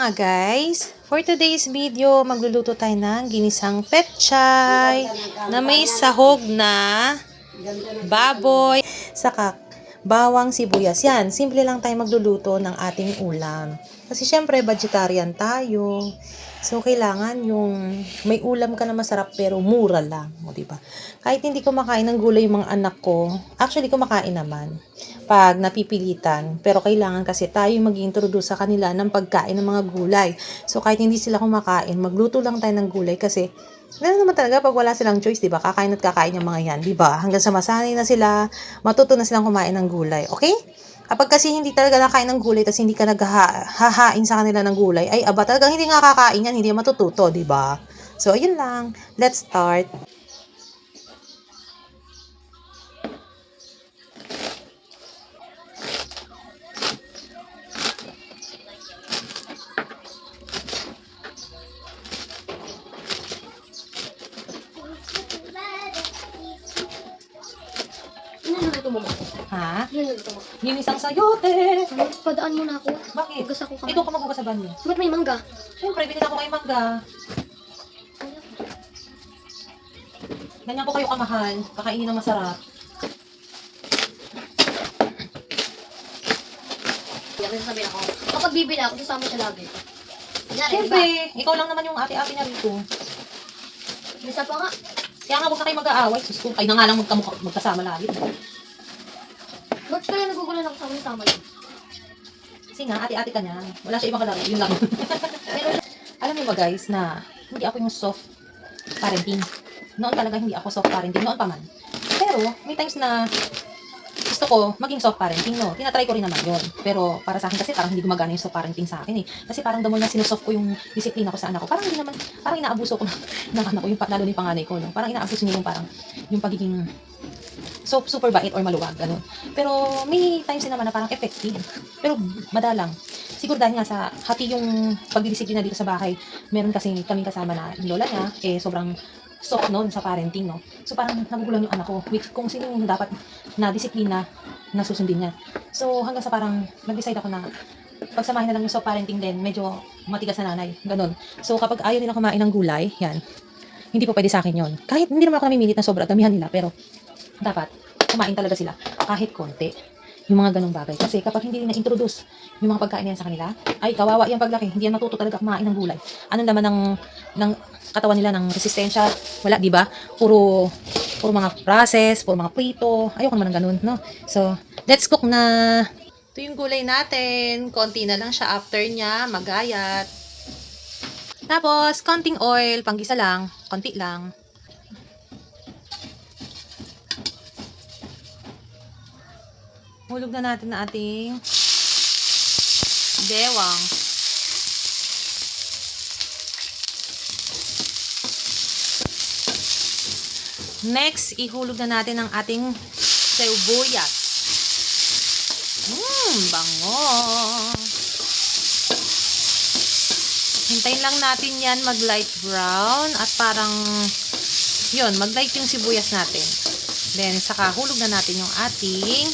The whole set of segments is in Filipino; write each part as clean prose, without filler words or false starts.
mga guys, for today's video, magluluto tayo ng ginisang pechay na may sahog na baboy, saka bawang sibuyas. Yan, simple lang tayo magluluto ng ating ulam. Kasi syempre, vegetarian tayo. So, kailangan yung may ulam ka na masarap pero mura lang. O, diba? Kahit hindi kumakain ng gulay yung mga anak ko, actually kumakain naman pag napipilitan. Pero kailangan kasi tayo mag-introduce sa kanila ng pagkain ng mga gulay. So, kahit hindi sila kumakain, magluto lang tayo ng gulay kasi gano'n naman talaga pag wala silang choice, diba? Kakain at kakain yung mga yan, diba? Hanggang sa masanay na sila, matuto na silang kumain ng gulay. Okay? Kapag kasi hindi talaga nakain ng gulay tapos hindi ka naghahain sa kanila ng gulay, ay aba talagang hindi nga kakain yan, hindi matututo, di ba? So, ayun lang. Let's start. Niluluto mo ba? Ha? Niluluto mo. Yung isang sayote. Padaan mo na ako. Bakit? Hugas ako kamay. Ikaw ka magbukas sa banyo. Ba't may mangga? Siyempre, binila ko kay mangga. Ganyan ko kayo kamahal. Kakainin ng masarap. Yan, may sasabihin ako. Kapag bibili ako, sasama siya lagi. Kunyari, Siyempre, ikaw lang naman yung ate-ate niya rito. diba? Isa pa nga. Kaya nga huwag na kayo mag-aaway. Sus ko, kayo na nga lang magkasama lagi. Ba't kaya nagugulan ako sama-sama yun? Kasi nga, ate-ate ka niya. Wala siya ibang kalaro. Yun lang. Pero, Alam niyo ba guys, na hindi ako yung soft parenting. Noon talaga hindi ako soft parenting. Noon pa man. Pero, may times na gusto ko maging soft parenting, no? Tinatry ko rin naman yun. Pero, para sa akin kasi parang hindi gumagana yung soft parenting sa akin, eh. Kasi parang the more na sinusoft ko yung disiplina ko sa anak ko, parang hindi naman, parang inaabuso ko ng anak ko, yung, lalo yung panganay ko, no? Parang inaabuso niya yung parang, yung pagiging super bait or maluwag, ganun. Pero, may times din naman na parang effective. Pero, madalang. Siguro dahil nga sa hati yung pagdidisiplina dito sa bahay, meron kasi kaming kasama na yung lola niya, eh sobrang soft noon sa parenting, no? So parang nagugulan yung anak ko, which kung sino yung dapat na disiplina na susundin niya. So hanggang sa parang nag-decide ako na pagsamahin na lang yung soft parenting din, medyo matigas na nanay, ganun. So kapag ayaw nila kumain ng gulay, yan, hindi po pwede sa akin yon. Kahit hindi naman ako namimilit na sobra, damihan nila, pero dapat kumain talaga sila kahit konti. Yung mga ganong bagay. Kasi kapag hindi na introduce yung mga pagkain yan sa kanila, ay kawawa yan paglaki. Hindi yan matuto talaga kumain ng gulay. Anong laman ng katawan nila ng resistensya? Wala, di ba? Puro mga process, puro mga prito. Ayoko naman ng ganun, no? So, let's cook na. Ito yung gulay natin. Konti na lang siya after niya. Magayat. Tapos, konting oil. Panggisa lang. Konti lang. Hulog na natin na ating bewang. Next, ihulog na natin ang ating sibuyas. Bango. Hintayin lang natin yan mag-light brown at parang yun, mag-light yung sibuyas natin. Then, saka hulog na natin yung ating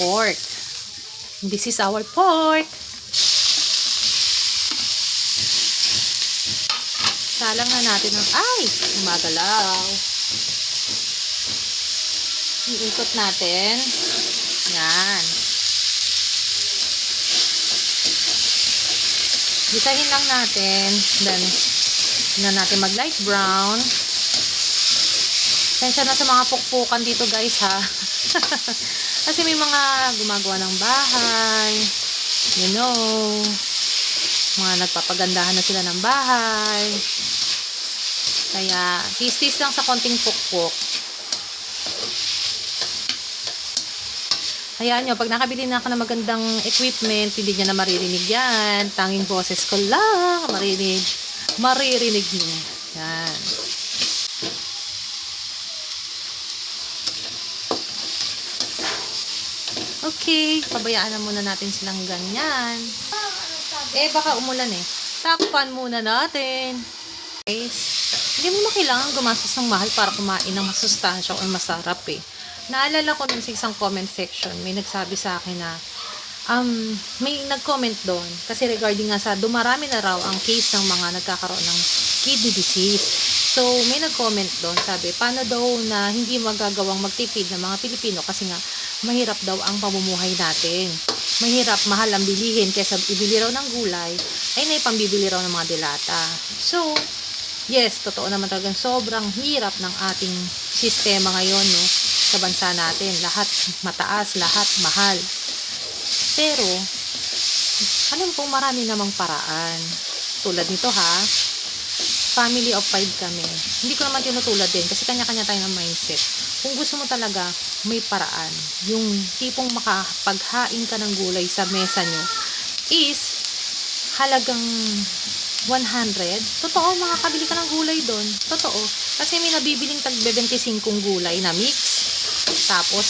pork. This is our pork. Salang na natin ng, ay, umagalaw. Iikot natin. Yan. Gisahin lang natin. Then, na natin mag-light brown. Tensya na sa mga pukpukan dito guys ha. Kasi may mga gumagawa ng bahay. You know. Mga nagpapagandahan na sila ng bahay. Kaya, tis-tis lang sa konting pukpuk. Hayaan nyo, pag nakabili na ako ng magandang equipment, hindi nyo na maririnig yan. Tanging boses ko lang. Maririnig nyo. Yan. Okay, pabayaan na muna natin silang ganyan. Eh, baka umulan eh. Takpan muna natin. Guys, hindi mo kailangan gumastos ng mahal para kumain ng masustansya o masarap eh. Naalala ko nun sa isang comment section, may nagsabi sa akin na may nag-comment doon kasi regarding nga sa dumarami na raw ang case ng mga nagkakaroon ng kidney disease. So, may nag-comment doon, sabi, paano daw na hindi magagawang magtipid ng mga Pilipino kasi nga mahirap daw ang pamumuhay natin. Mahirap, mahal ang bilihin kaysa ibili raw ng gulay ay naipambibili raw ng mga delata. So, yes, totoo naman talagang sobrang hirap ng ating sistema ngayon, no, sa bansa natin. Lahat mataas, lahat mahal. Pero, alam kong marami namang paraan. Tulad nito ha, family of 5 kami. Hindi ko naman tinutulad din kasi kanya-kanya tayo ng mindset. Kung gusto mo talaga, may paraan. Yung tipong makapaghain ka ng gulay sa mesa nyo is halagang 100. Totoo, makakabili ka ng gulay doon. Totoo. Kasi may nabibiling tag 25 gulay na mix. Tapos,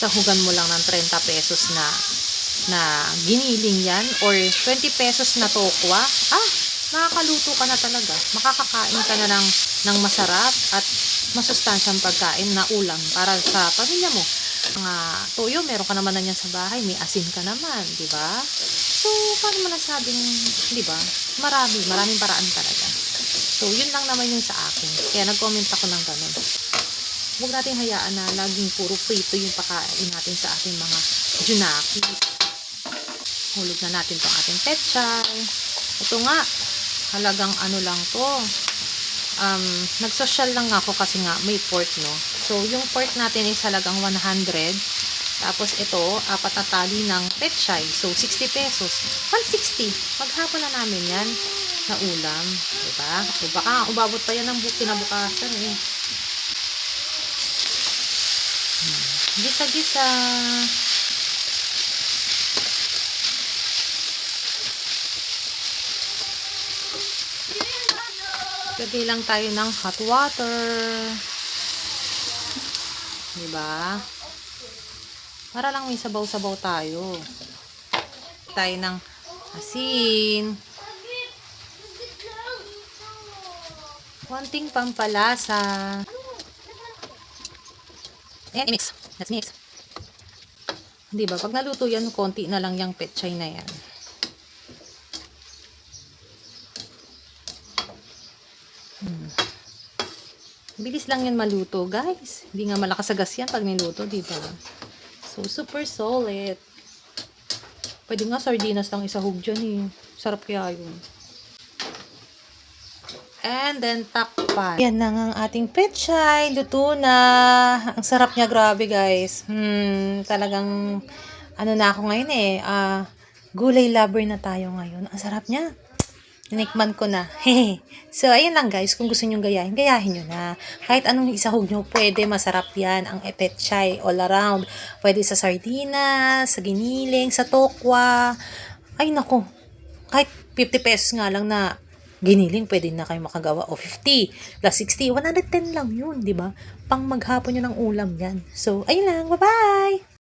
sahugan mo lang ng 30 pesos na giniling yan or 20 pesos na tokwa. Makakaluto ka na talaga. Makakakain ka na ng masarap at masustansyang pagkain na ulam para sa pamilya mo. Mga toyo, meron ka naman na yan sa bahay. May asin ka naman, di ba? So, paano mo nasabing, di ba? Maraming paraan talaga. So, yun lang naman yun sa akin. Kaya nag-comment ako ng ganun. Huwag natin hayaan na laging puro prito yung pakain natin sa ating mga junakis. Hulog na natin tong ating petchay. Ito nga, halagang ano lang to. Nag-social lang ako kasi nga may pork, no. So, yung pork natin is halagang 100. Tapos ito, 4 na tali ng petchay. So, 60 pesos. 160. Maghapon na namin yan na ulam. Diba? So, baka umabot pa yan ng kinabukasan eh. Gisa-gisa. Lagay lang tayo ng hot water. Diba? Para lang may sabaw-sabaw tayo. Tayo ng asin. Konting pampalasa. Ayan, i-mix. Let's mix. Diba? Pag naluto yan, konti na lang yung petchay na yan. Bilis lang yan maluto, guys. Hindi nga malakas sa gas yan pag niluto, diba? So, super solid. Pwede nga sardinas lang isahog dyan eh. Sarap kaya yun. And then, takpan. Yan na nga ang ating petchay. Luto na. Ang sarap niya, grabe guys. Talagang, ano na ako ngayon eh. Gulay lover na tayo ngayon. Ang sarap niya. Tinikman ko na. So, ayun lang guys. Kung gusto nyo gayahin nyo na. Kahit anong isahog nyo, pwede. Masarap yan. Ang petchay all around. Pwede sa sardinas, sa giniling, sa tokwa. Ay, nako. Kahit 50 pesos nga lang na giniling, pwede na kayo makagawa. O 50 plus 60, 110 lang yun, di ba? Pang maghapon nyo ng ulam yan. So, ayun lang. Bye-bye!